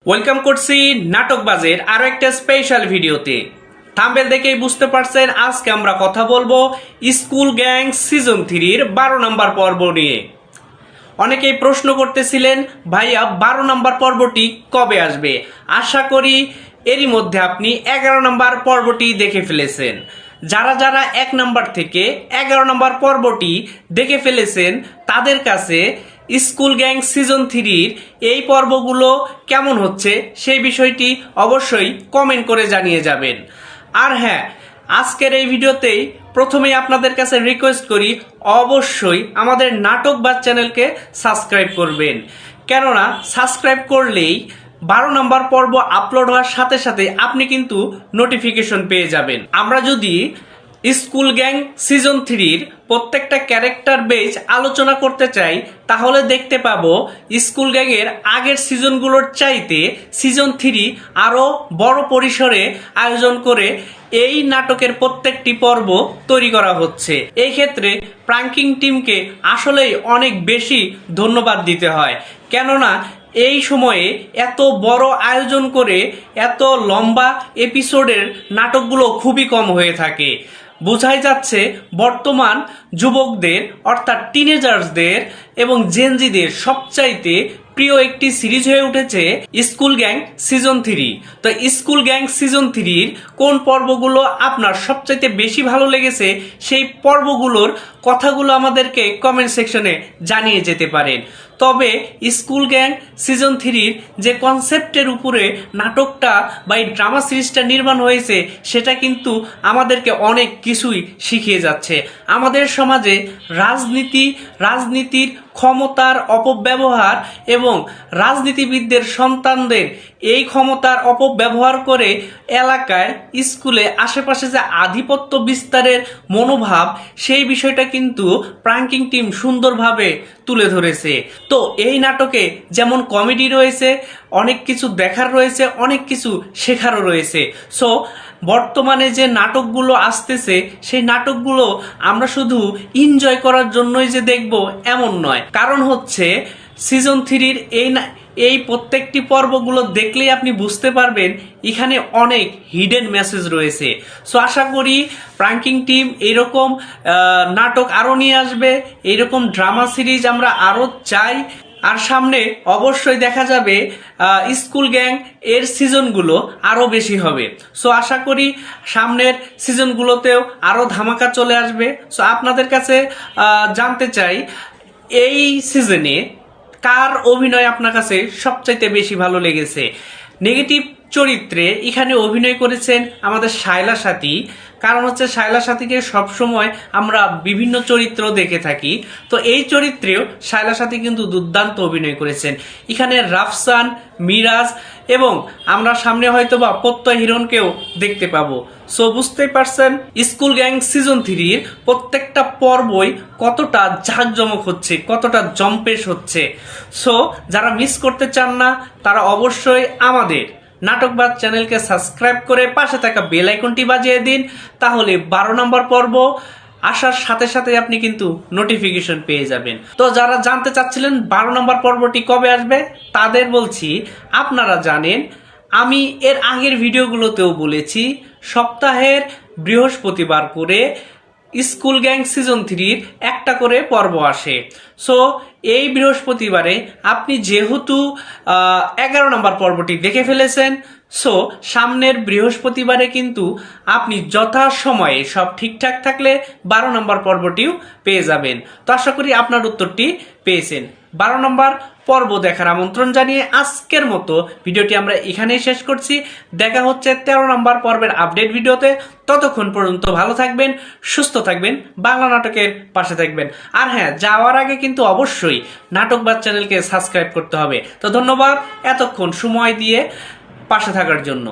Welcome করছি নাটকবাজের আরো একটা স্পেশাল ভিডিওতে। থাম্বনেল দেখেই বুঝতে পারছেন আজকে আমরা কথা বলবো স্কুল গ্যাং সিজন 3-র 12 নম্বর পর্ব নিয়ে। অনেকেই প্রশ্ন করতেছিলেন ভাইয়া 12 নম্বর পর্বটি কবে আসবে। আশা করি এরই মধ্যে আপনি 11 নম্বর পর্বটি দেখে ফেলেছেন। যারা যারা 1 নম্বর থেকে 11 নম্বর পর্বটি দেখে ফেলেছেন তাদের কাছে স্কুল গ্যাং সিজন 3-র এই পর্বগুলো কেমন হচ্ছে সেই বিষয়টি অবশ্যই কমেন্ট করে জানিয়ে যাবেন। আর হ্যাঁ, আজকের এই ভিডিওতেই প্রথমেই আপনাদের কাছে রিকোয়েস্ট করি অবশ্যই আমাদের নাটকবাজ চ্যানেলকে সাবস্ক্রাইব করবেন, কেননা সাবস্ক্রাইব করলেই 12 নম্বর পর্ব আপলোড হওয়ার সাথে সাথে আপনি কিন্তু নোটিফিকেশন পেয়ে যাবেন। আমরা যদি স্কুল গ্যাং সিজন 3-র প্রত্যেকটা ক্যারেক্টার বেজ আলোচনা করতে চাই তাহলে দেখতে পাবো স্কুল গ্যাংয়ের আগের সিজনগুলোর চাইতে সিজন 3 আরও বড় পরিসরে আয়োজন করে এই নাটকের প্রত্যেকটি পর্ব তৈরি করা হচ্ছে। এই ক্ষেত্রে প্রাঙ্কিং টিমকে আসলেই অনেক বেশি ধন্যবাদ দিতে হয়, কেননা এই সময়ে এত বড় আয়োজন করে এত লম্বা এপিসোডের নাটকগুলো খুবই কম হয়ে থাকে। বোঝাই যাচ্ছে বর্তমান যুবকদের অর্থাৎ টিনেজার্সদের এবং জেনজিদের সবচাইতে প্রিয় একটি সিরিজ হয়ে উঠেছে স্কুল গ্যাং সিজন 3। তো স্কুল গ্যাং সিজন 3-র কোন পর্বগুলো আপনার সবচাইতে বেশি ভালো লেগেছে সেই পর্বগুলোর কথাগুলো আমাদেরকে কমেন্ট সেকশনে জানিয়ে যেতে পারেন। তবে স্কুল গ্যাং সিজন 3-র যে কনসেপ্টের উপরে নাটকটা বা এই ড্রামা সিরিজটা নির্মাণ হয়েছে সেটা কিন্তু আমাদেরকে অনেক কিছুই শিখিয়ে যাচ্ছে। আমাদের সমাজে রাজনীতির ক্ষমতার অপব্যবহার এবং রাজনীতিবিদদের সন্তানদের এই ক্ষমতার অপব্যবহার করে এলাকায় স্কুলে আশেপাশে যে আধিপত্য বিস্তারের মনোভাব সেই বিষয়টা কিন্তু প্রাঙ্কিং টিম সুন্দরভাবে তুলে ধরেছে। তো এই নাটকে যেমন কমেডি রয়েছে, অনেক কিছু দেখার রয়েছে, অনেক কিছু শেখারও রয়েছে। সো বর্তমানে যে নাটকগুলো আসতেছে সেই নাটকগুলো আমরা শুধু এনজয় করার জন্যই যে দেখব এমন নয়, কারণ হচ্ছে সিজন 3-র এই প্রত্যেকটি পর্বগুলো দেখলেই আপনি বুঝতে পারবেন এখানে অনেক হিডেন মেসেজ রয়েছে। সো আশা করি প্রাঙ্কিং টিম এইরকম নাটক আরও নিয়ে আসবে, এইরকম ড্রামা সিরিজ আমরা আরও চাই। আর সামনে অবশ্যই দেখা যাবে স্কুল গ্যাং এর সিজনগুলো আরও বেশি হবে। সো আশা করি সামনের সিজনগুলোতেও আরও ধামাকা চলে আসবে। সো আপনাদের কাছে জানতে চাই এই সিজনে কার অভিনয় আপনার কাছে সবচাইতে বেশি ভালো লেগেছে। নেগেটিভ চরিত্রে এখানে অভিনয় করেছেন আমাদের শায়লা সাথী, কারণ হচ্ছে শায়লা সাথীকে সবসময় আমরা বিভিন্ন চরিত্র দেখে থাকি, তো এই চরিত্রেও শায়লা সাথী কিন্তু দুর্দান্ত অভিনয় করেছেন। এখানে রাফসান, মিরাজ এবং আমরা সামনে হয়তো বা প্রত্যয় হিরণকেও দেখতে পাবো। সো বুঝতেই পারছেন স্কুল গ্যাং সিজন 3-র প্রত্যেকটা পর্বই কতটা জাঁকজমক হচ্ছে, কতটা জম্পেশ হচ্ছে। সো যারা মিস করতে চান না তারা অবশ্যই আমাদের নাটকবাজ চ্যানেলকে সাবস্ক্রাইব করে পাশে থাকা বেল আইকনটি বাজিয়ে দিন, তাহলে 12 নম্বর পর্ব আসার সাথে সাথে আপনি কিন্তু নোটিফিকেশন পেয়ে যাবেন। তো যারা জানতে চাচ্ছিলেন 12 নম্বর পর্বটি কবে আসবে তাদের বলছি, আপনারা জানেন আমি এর আগের ভিডিওগুলোতেও বলেছি সপ্তাহের বৃহস্পতিবার করে স্কুল গ্যাং সিজন 3-র একটা করে পর্ব আসে। সো এই বৃহস্পতিবারে আপনি যেহেতু 11 নম্বর পর্বটি দেখে ফেলেছেন, সো সামনের বৃহস্পতিবারে কিন্তু আপনি যথাসময়ে সব ঠিকঠাক থাকলে 12 নম্বর পর্বটিও পেয়ে যাবেন। তো আশা করি আপনার উত্তরটি পেয়েছেন। 12 নম্বর পর্ব দেখার আমন্ত্রণ জানিয়ে আজকের মতো ভিডিওটি আমরা এখানেই শেষ করছি। দেখা হচ্ছে 13 নম্বর পর্বের আপডেট ভিডিওতে। ততক্ষণ পর্যন্ত ভালো থাকবেন, সুস্থ থাকবেন, বাংলা নাটকের পাশে থাকবেন। আর হ্যাঁ, যাওয়ার আগে কিন্তু অবশ্যই নাটকবাজ চ্যানেলকে সাবস্ক্রাইব করতে হবে। তো ধন্যবাদ এতক্ষণ সময় দিয়ে পাশে থাকার জন্য।